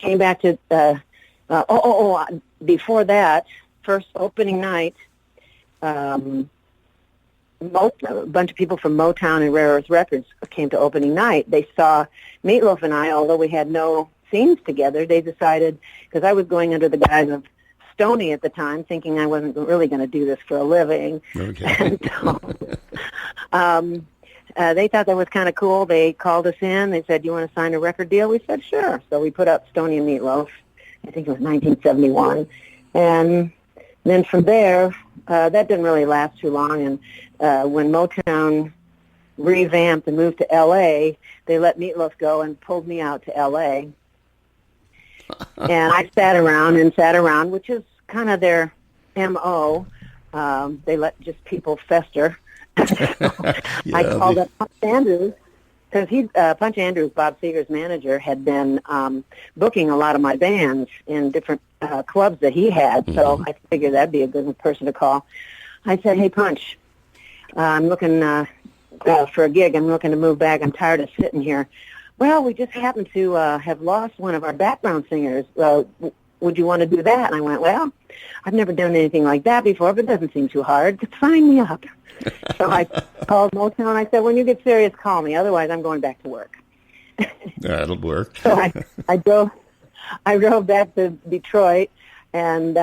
came back to, before that, first opening night, a bunch of people from Motown and Rare Earth Records came to opening night. They saw Meatloaf and I, although we had no scenes together, they decided, because I was going under the guise of Stoney at the time, thinking I wasn't really going to do this for a living. Okay. And so, they thought that was kind of cool. They called us in. They said, "You want to sign a record deal?" We said, "Sure." So we put up Stoney and Meatloaf. I think it was 1971. And then from there, that didn't really last too long. And when Motown revamped and moved to L.A., they let Meatloaf go and pulled me out to L.A. And I sat around, which is kind of their M.O. They let just people fester. I called up Punch Andrews, because Punch Andrews, Bob Seger's manager, had been booking a lot of my bands in different clubs that he had, so I figured that'd be a good person to call. I said, "Hey, Punch, I'm looking for a gig. I'm looking to move back. I'm tired of sitting here." "Well, we just happen to have lost one of our background singers. Would you want to do that?" And I went, "Well, I've never done anything like that before, but it doesn't seem too hard. Just sign me up." So I called Motown, and I said, "When you get serious, call me. Otherwise, I'm going back to work." That'll work. So I drove back to Detroit, and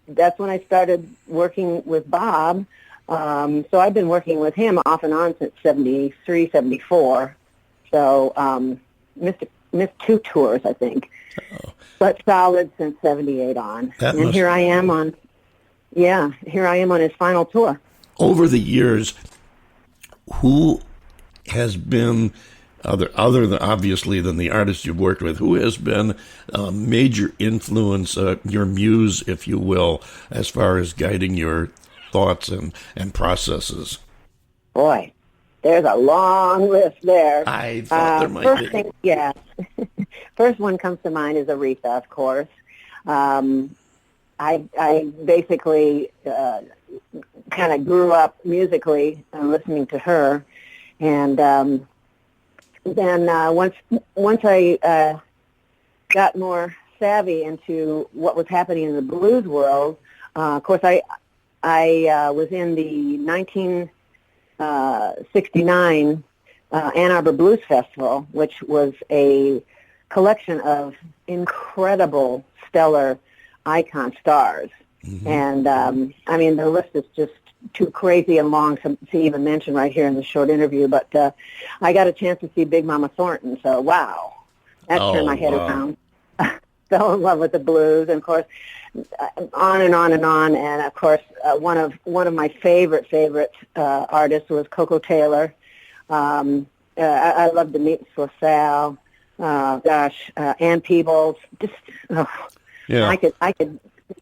that's when I started working with Bob. So I've been working with him off and on since 73, 74. So missed 2 tours, I think. Oh. But solid since 78 on. Here I am on his final tour. Over the years, who has been, other than obviously than the artists you've worked with, who has been a major influence, your muse, if you will, as far as guiding your thoughts and processes? Boy, there's a long list there. I thought there might be. First one comes to mind is Aretha, of course. I basically kind of grew up musically listening to her, and then once I got more savvy into what was happening in the blues world, of course I was in the 1969 Ann Arbor Blues Festival, which was a collection of incredible, stellar icon stars. Mm-hmm. And, I mean, the list is just too crazy and long to even mention right here in the short interview, but I got a chance to see Big Mama Thornton, so wow. That turned my head around. Fell in love with the blues, and of course, on and on and on. And of course, one of my favorite artists was Coco Taylor. I loved the Meet for Sal. Ann Peebles. Just I could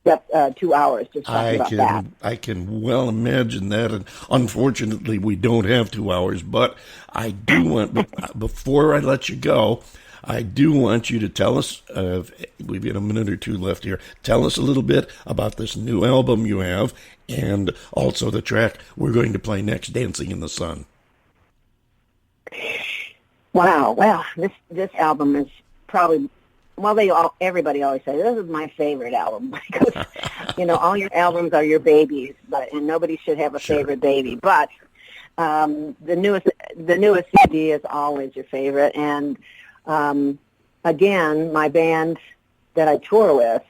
up 2 hours just talking about that. I can well imagine that, and unfortunately, we don't have 2 hours. But I do want, before I let you go, I do want you to tell us, we've got a minute or two left here, tell us a little bit about this new album you have, and also the track we're going to play next, Dancing in the Sun. Wow, well, this album is probably, everybody always says, this is my favorite album, because, all your albums are your babies, and nobody should have a favorite baby, but the newest CD is always your favorite, and again, my band that I tour with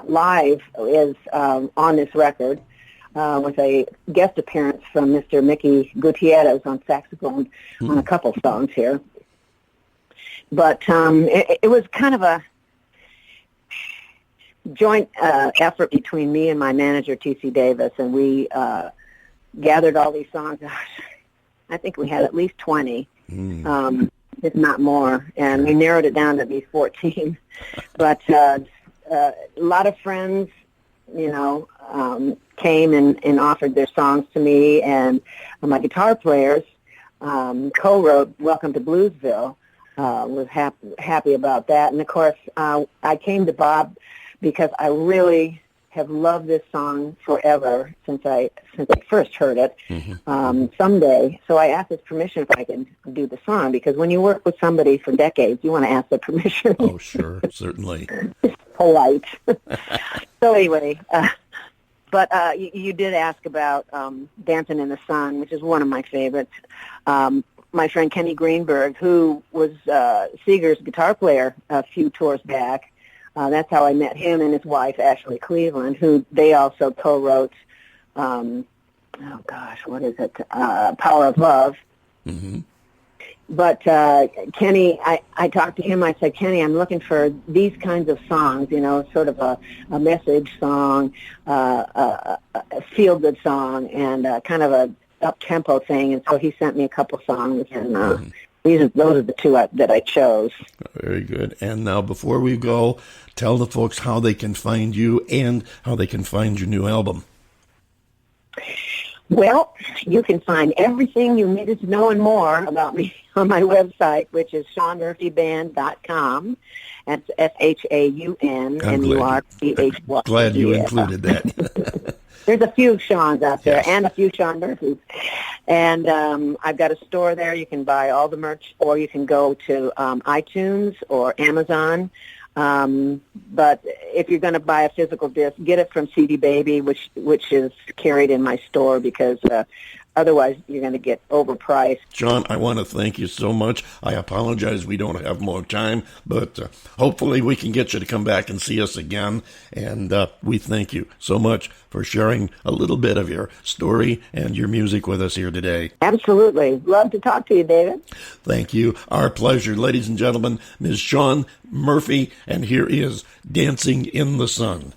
live is on this record with a guest appearance from Mr. Mickey Gutierrez on saxophone on a couple songs here. But it was kind of a joint effort between me and my manager, T.C. Davis, and we gathered all these songs. I think we had at least 20. If not more, and we narrowed it down to be 14. But a lot of friends, came and offered their songs to me, and my guitar players co-wrote Welcome to Bluesville. Was happy about that. And, of course, I came to Bob because I really have loved this song forever since I first heard it. Someday, so I asked his permission if I could do the song, because when you work with somebody for decades, you want to ask their permission. Oh, sure, certainly. It's polite. So anyway, but you did ask about Dancing in the Sun, which is one of my favorites. My friend Kenny Greenberg, who was Seger's guitar player a few tours back, that's how I met him, and his wife, Ashley Cleveland, who they also co-wrote, what is it, Power of Love. Mm-hmm. But Kenny, I talked to him, I said, Kenny, I'm looking for these kinds of songs, sort of a message song, a feel-good song, and kind of a up-tempo thing, and so he sent me a couple songs, and those are the two that I chose. Very good. And now, before we go, tell the folks how they can find you and how they can find your new album. Well, you can find everything you needed to know and more about me on my website, which is ShaunMurphyBand.com. That's ShaunMurphy. Glad you included that. There's a few Shauns out there, yes, and a few Shaun Murphys. And I've got a store there. You can buy all the merch, or you can go to iTunes or Amazon. But if you're going to buy a physical disc, get it from CD Baby, which is carried in my store, because otherwise you're going to get overpriced. Shaun, I want to thank you so much. I apologize we don't have more time, but hopefully we can get you to come back and see us again. And we thank you so much for sharing a little bit of your story and your music with us here today. Absolutely. Love to talk to you, David. Thank you. Our pleasure. Ladies and gentlemen, Ms. Shaun Murphy, and here is Dancing in the Sun.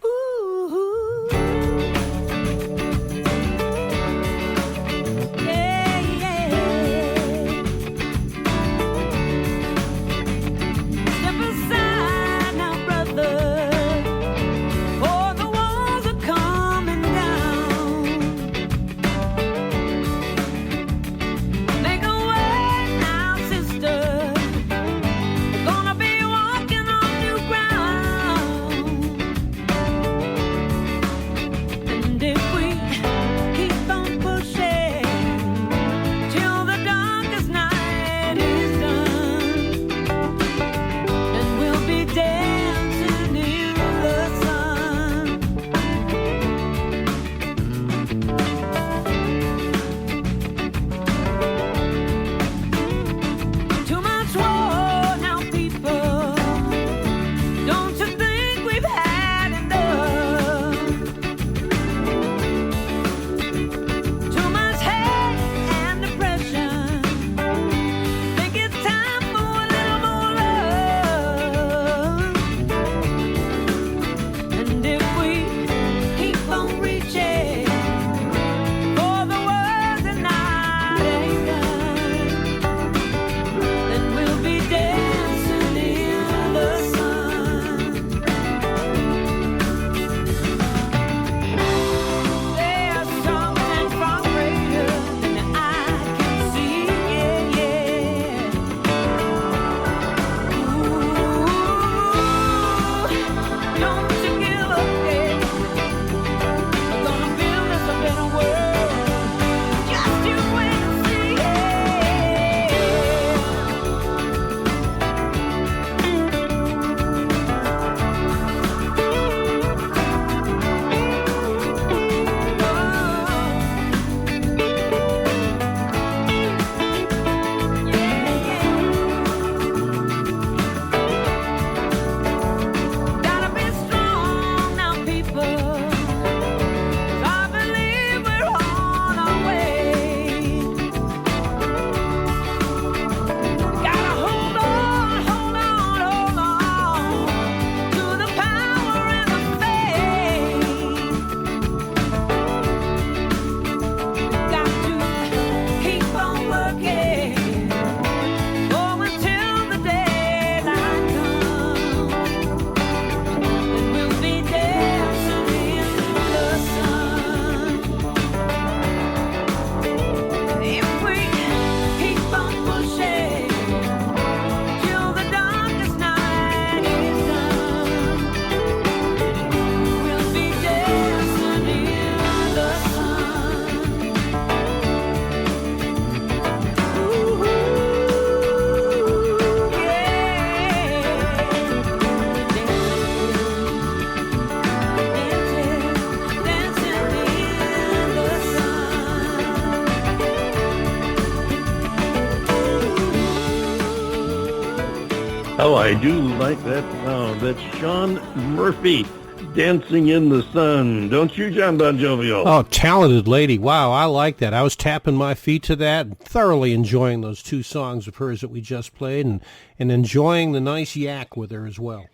I do like that sound. That's Shaun Murphy, Dancing in the Sun. Don't you, John Bon Jovial? Oh, talented lady. Wow, I like that. I was tapping my feet to that and thoroughly enjoying those two songs of hers that we just played and enjoying the nice yak with her as well.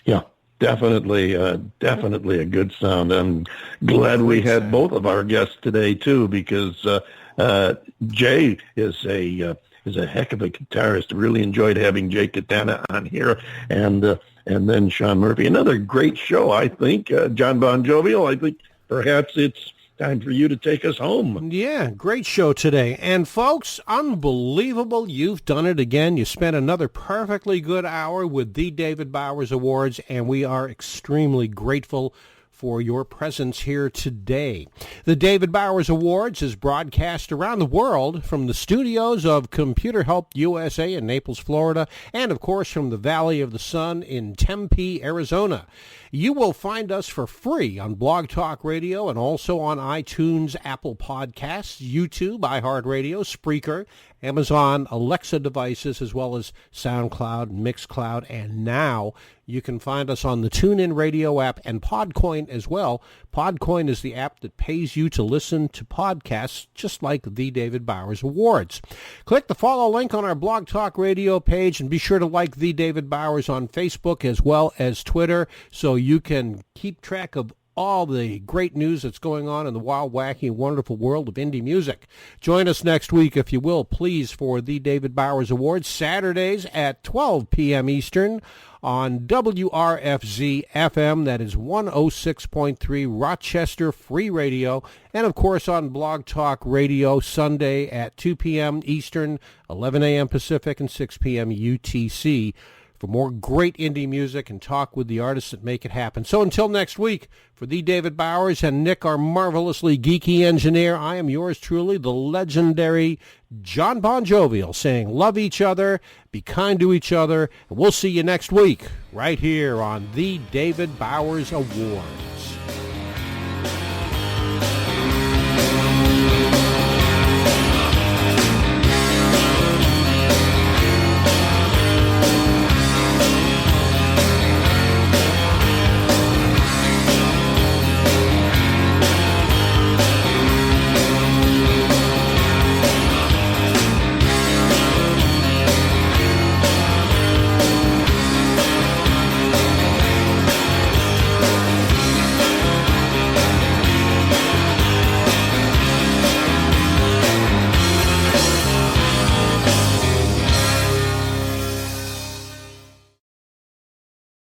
Yeah, definitely a good sound. I'm glad we had both of our guests today, too, because Jay is a heck of a guitarist. Really enjoyed having Jay Katana on here, and then Shaun Murphy. Another great show, I think. John Bon Jovial, I think perhaps it's time for you to take us home. Yeah, great show today. And folks, unbelievable. You've done it again. You spent another perfectly good hour with the David Bowers Awards, and we are extremely grateful for your presence here today. The David Bowers Awards is broadcast around the world from the studios of Computer Help USA in Naples, Florida, and of course from the Valley of the Sun in Tempe, Arizona. You will find us for free on Blog Talk Radio and also on iTunes, Apple Podcasts, YouTube, iHeartRadio, Spreaker, Amazon Alexa devices, as well as SoundCloud, Mixcloud, and now you can find us on the TuneIn Radio app and Podcoin as well. Podcoin is the app that pays you to listen to podcasts just like the David Bowers Awards. Click the follow link on our Blog Talk Radio page and be sure to like the David Bowers on Facebook as well as Twitter so you can keep track of all the great news that's going on in the wild, wacky, wonderful world of indie music. Join us next week, if you will, please, for the David Bowers Awards, Saturdays at 12 p.m. Eastern on WRFZ-FM, that is 106.3 Rochester Free Radio, and of course on Blog Talk Radio, Sunday at 2 p.m. Eastern, 11 a.m. Pacific, and 6 p.m. UTC. For more great indie music and talk with the artists that make it happen. So until next week, for the David Bowers and Nick, our marvelously geeky engineer, I am yours truly, the legendary John Bon Jovial, saying love each other, be kind to each other, and we'll see you next week right here on the David Bowers Awards.